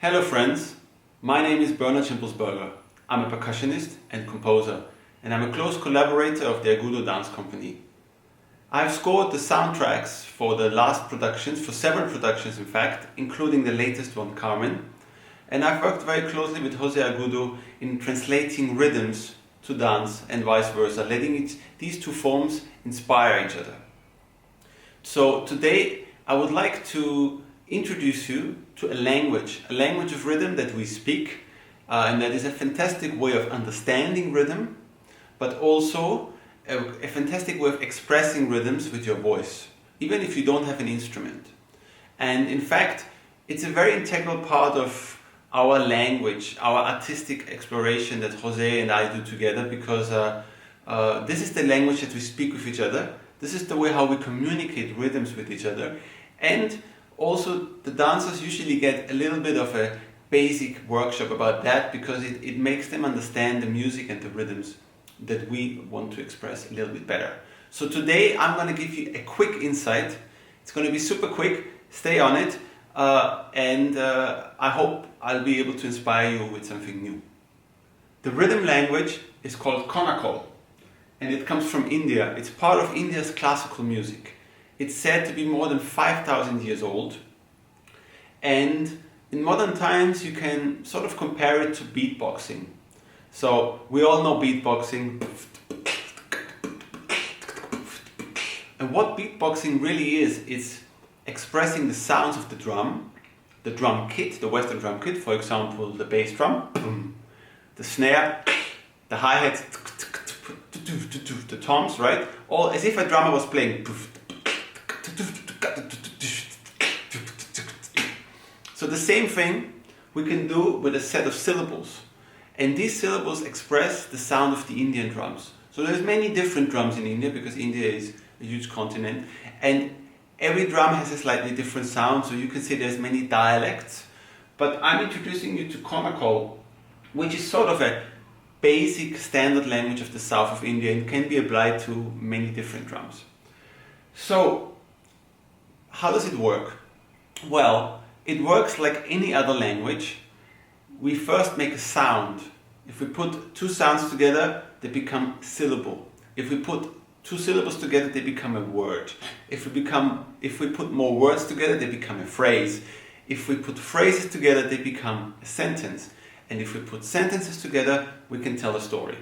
Hello friends, my name is Bernhard Schimpelsberger. I'm a percussionist and composer, and I'm a close collaborator of the Agudo Dance Company. I've scored the soundtracks for the last productions, for several productions in fact, including the latest one, Carmen, and I've worked very closely with Jose Agudo in translating rhythms to dance and vice versa, letting these two forms inspire each other. So today I would like to introduce you to a language of rhythm that we speak, and that is a fantastic way of understanding rhythm, but also a fantastic way of expressing rhythms with your voice, even if you don't have an instrument. And in fact, it's a very integral part of our language, our artistic exploration that Jose and I do together, because this is the language that we speak with each other. This is the way how we communicate rhythms with each other. And also the dancers usually get a little bit of a basic workshop about that, because it makes them understand the music and the rhythms that we want to express a little bit better. So today I'm going to give you a quick insight. It's going to be super quick, stay on it, and I hope I'll be able to inspire you with something new. The rhythm language is called Konakol, and it comes from India. It's part of India's classical music. It's said to be more than 5,000 years old, and in modern times you can sort of compare it to beatboxing. So we all know beatboxing, and what beatboxing really is, it's expressing the sounds of the drum kit, the Western drum kit, for example the bass drum, the snare, the hi-hats, the toms, right? All as if a drummer was playing. So the same thing we can do with a set of syllables, and these syllables express the sound of the Indian drums. So there's many different drums in India, because India is a huge continent, and every drum has a slightly different sound, so you can say there's many dialects. But I'm introducing you to Konakol, which is sort of a basic standard language of the south of India and can be applied to many different drums. So how does it work? Well, it works like any other language. We first make a sound. If we put two sounds together, they become syllable. If we put two syllables together, they become a word. If we put more words together, they become a phrase. If we put phrases together, they become a sentence. And if we put sentences together, we can tell a story.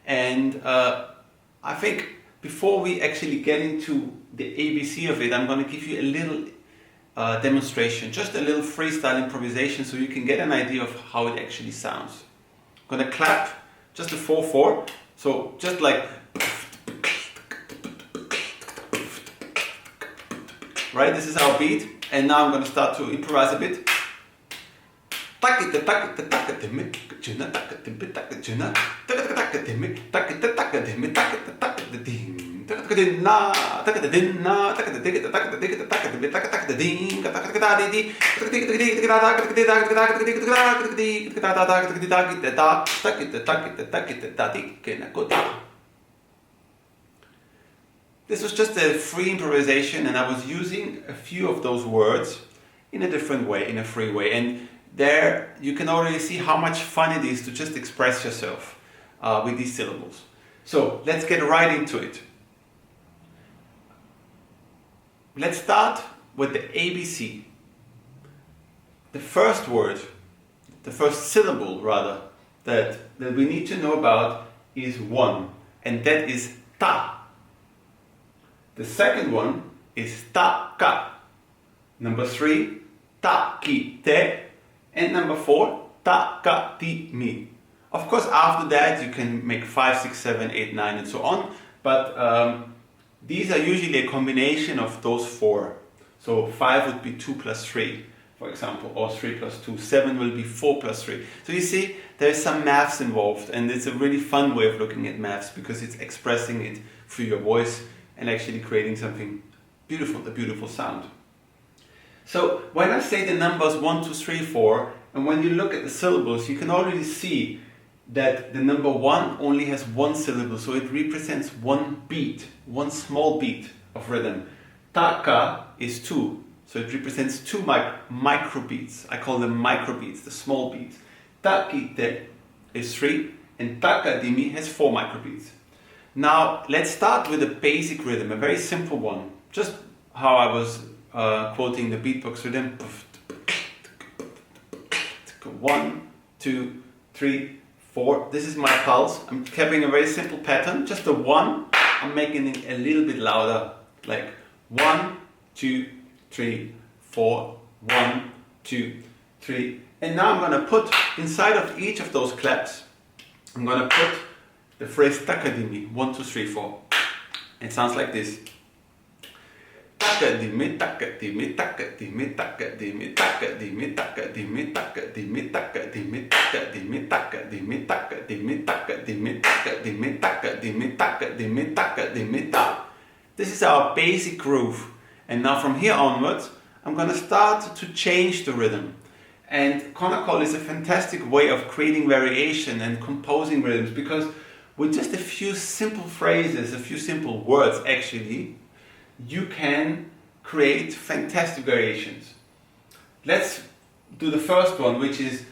And I think before we actually get into the ABC of it, I'm going to give you a little demonstration, just a little freestyle improvisation, so you can get an idea of how it actually sounds. I'm going to clap just a 4/4, so just like, right, this is our beat, and now I'm going to start to improvise a bit. This was just a free improvisation, and I was using a few of those words in a different way, in a free way, and there you can already see how much fun it is to just express yourself with these syllables. So let's get right into it. Let's start with the ABC. The first word, the first syllable rather, that we need to know about is one, and that is ta. The second one is ta-ka. Number 3, ta-ki-te. And number 4, ta-ka-ti-mi. Of course, after that you can make 5, 6, 7, 8, 9 and so on, but these are usually a combination of those 4. So 5 would be 2 plus 3, for example, or 3 plus 2. 7 will be 4 plus 3. So you see, there's some maths involved, and it's a really fun way of looking at maths, because it's expressing it through your voice and actually creating something beautiful, a beautiful sound. So when I say the numbers 1, 2, 3, 4, and when you look at the syllables, you can already see that the number 1 only has one syllable, so it represents one beat, one small beat of rhythm. Ta-ka is 2, So it represents two microbeats. I call them microbeats, the small beats. Takite is 3 and takadimi has 4 microbeats. Now let's start with a basic rhythm, a very simple one. Just how I was quoting the beatbox rhythm. 1, 2, 3, 4. This is my pulse. I'm having a very simple pattern. Just the 1. I'm making it a little bit louder, like 1, 2, 3, 4, 1, 2, 3. And now I'm going to put inside of each of those claps, I'm going to put the phrase takadimi, 1, 2, 3, 4. It sounds like this. Takadimi, takadimi, takadimi, takadimi, takadimi, takadimi, takadimi, takadimi, takadimi, takadimi, takadimi, takadimi, takadimi, takadimi, takadimi, takadimi, ta. This is our basic groove. And now from here onwards, I'm going to start to change the rhythm. And Konakol is a fantastic way of creating variation and composing rhythms, because with just a few simple phrases, a few simple words actually, you can create fantastic variations. Let's do the first one, which is,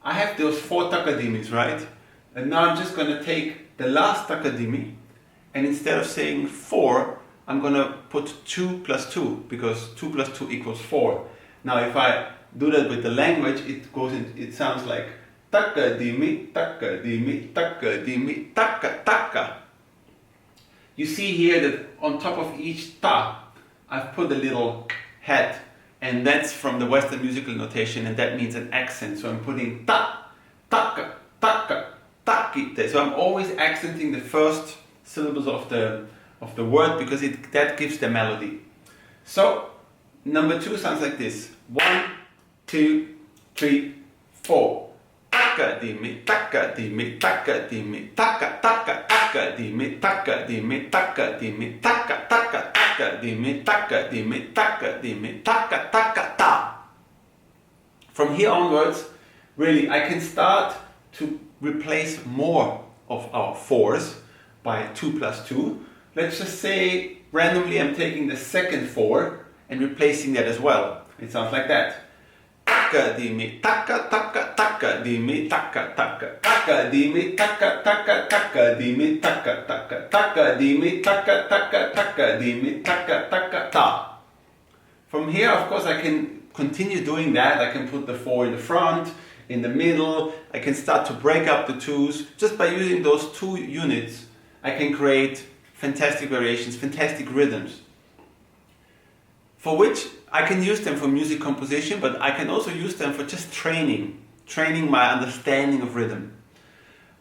I have those 4 takadimis, right? And now I'm just going to take the last takadimi, and instead of saying 4, I'm going to put 2 plus 2, because 2 plus 2 equals 4. Now if I do that with the language, it sounds like takadimi, takadimi, takadimi, taka, taka. You see here that on top of each ta, I've put a little head, and that's from the Western musical notation, and that means an accent. So I'm putting ta, taka, taka, takite. So I'm always accenting the first syllables of the word, because that gives the melody. So number 2 sounds like this. 1, 2, 3, 4. Takadimi, takadimi, takadimi, taka, taka, takadimi, takadimi, takadimi, taka, taka, takadimi, takadimi, takadimi, taka, taka, ta. From here onwards, really, I can start to replace more of our 4s by 2 plus 2. Let's just say randomly I'm taking the second 4 and replacing that as well. It sounds like that. Takadimi, taka, taka, takadimi, taka, taka, takadimi, taka, taka, takadimi, taka, taka, takadimi, taka, taka, takadimi, taka, taka, ta. From here, of course, I can continue doing that. I can put the 4 in the front, in the middle. I can start to break up the 2s. Just by using those 2 units, I can create fantastic variations, fantastic rhythms, for which I can use them for music composition, but I can also use them for just training my understanding of rhythm.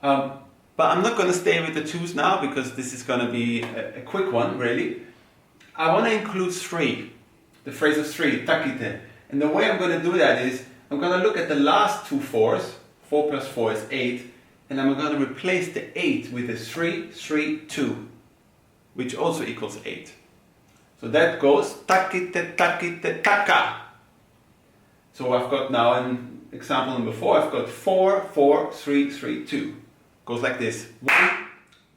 But I'm not going to stay with the 2s now, because this is going to be a quick one, really. I want to include 3, the phrase of 3, takite. And the way I'm going to do that is, I'm going to look at the last 2 4s, 4 plus 4 is 8, and I'm going to replace the 8 with a 3, 3, 2, which also equals 8. So that goes takite, takite, taka. So I've got now an example number 4. I've got 4, 4, 3, 3, 2. Goes like this. 1,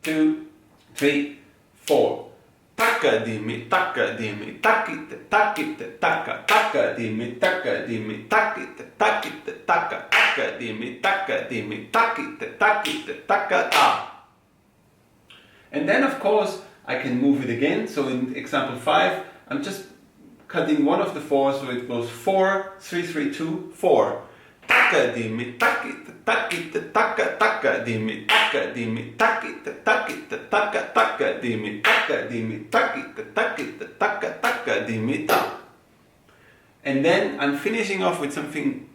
2, 3, 4. Takadimi, takadimi, takite, takite, taka, takadimi, takadimi, takite, takite, taka, takadimi, takadimi, takite, takite, taka, ta. And then, of course, I can move it again. So in example 5, I'm just cutting one of the 4s, so it goes 4, 3, 3, 2, 4. Takadimi, takite, takite, taka, takadimi, takadimi, takite, takite, taka, takadimi, takadimi, takite, takite, taka, takadimi, ta. And then I'm finishing off with something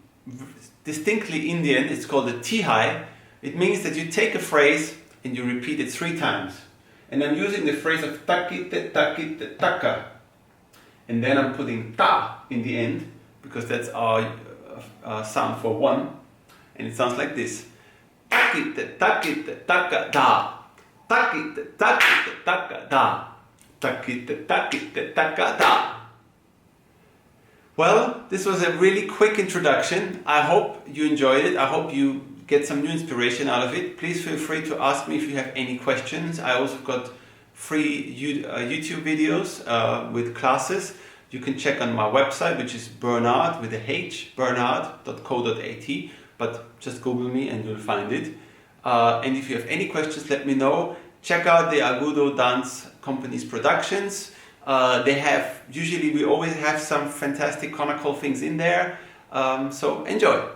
distinctly Indian. It's called a tihai. It means that you take a phrase and you repeat it 3 times. And I'm using the phrase of takite, takite, taka. And then I'm putting ta in the end, because that's our sound for 1. And it sounds like this. Takite, takite, taka, da. Takite, takite, taka, da. Takite, takite, taka, da. Well, this was a really quick introduction. I hope you enjoyed it. I hope you get some new inspiration out of it. Please feel free to ask me if you have any questions. I also got free YouTube videos with classes. you can check on my website, which is Bernhard with a H, bernhard.co.at, but just Google me and you'll find it. And if you have any questions, let me know. Check out the Agudo Dance Company's productions. We always have some fantastic conical things in there. So enjoy.